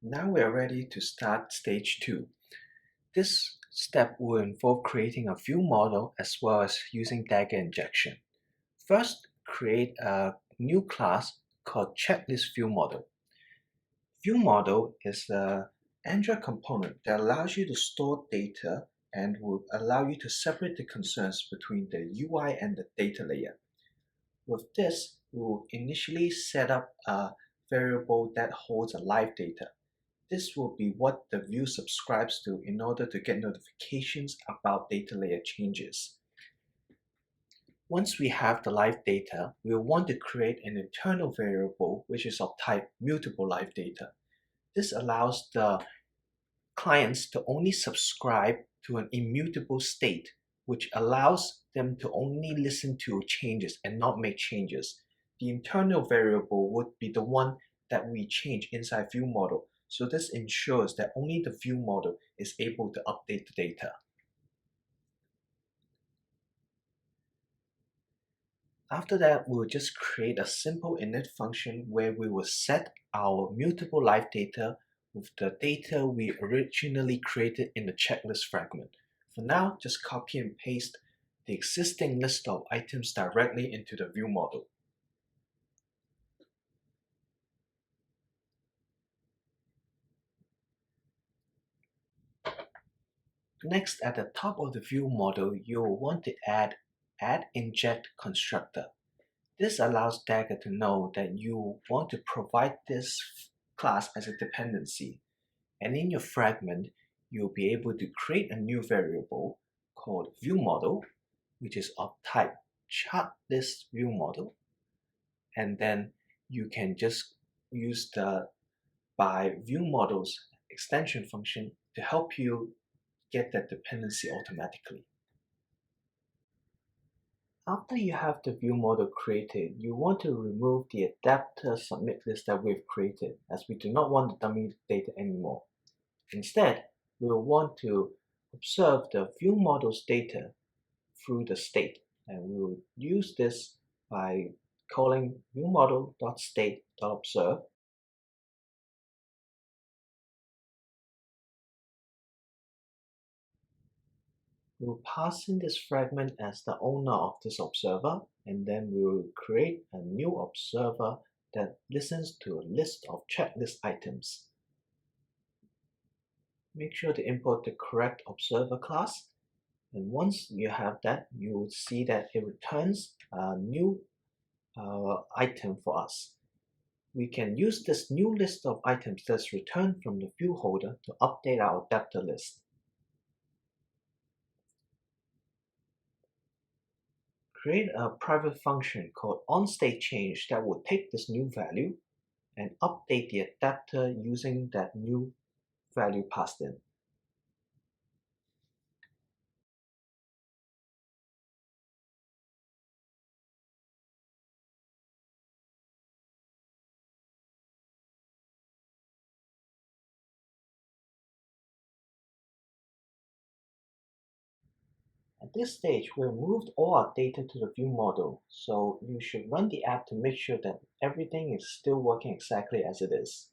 Now we are ready to start stage 2. This step will involve creating a view model as well as using dagger injection. First, create a new class called checklist view model. View model is an Android component that allows you to store data and will allow you to separate the concerns between the UI and the data layer. With this, we will initially set up a variable that holds a live data. This will be what the view subscribes to in order to get notifications about data layer changes. Once we have the live data, we will want to create an internal variable which is of type mutable live data. This allows the clients to only subscribe to an immutable state, which allows them to only listen to changes and not make changes. The internal variable would be the one that we change inside view model. So this ensures that only the view model is able to update the data. After that, we'll just create a simple init function where we will set our mutable live data with the data we originally created in the checklist fragment. For now, just copy and paste the existing list of items directly into the view model. Next, at the top of the view model, you'll want to add inject constructor. This allows Dagger to know that you want to provide this class as a dependency. And in your fragment, you'll be able to create a new variable called viewModel, which is of type ChartListViewModel. And then you can just use the by viewModels extension function to help you get that dependency automatically. After you have the view model created, you want to remove the adapter submit list that we've created, as we do not want the dummy data anymore. Instead, we'll want to observe the view model's data through the state, and we'll use this by calling viewModel.state.observe. We'll pass in this fragment as the owner of this observer, and then we'll create a new observer that listens to a list of checklist items. Make sure to import the correct observer class, and once you have that, you will see that it returns a new item for us. We can use this new list of items that's returned from the view holder to update our adapter list. Create a private function called onStateChange that will take this new value and update the adapter using that new value passed in. At this stage, we've moved all our data to the view model, so you should run the app to make sure that everything is still working exactly as it is.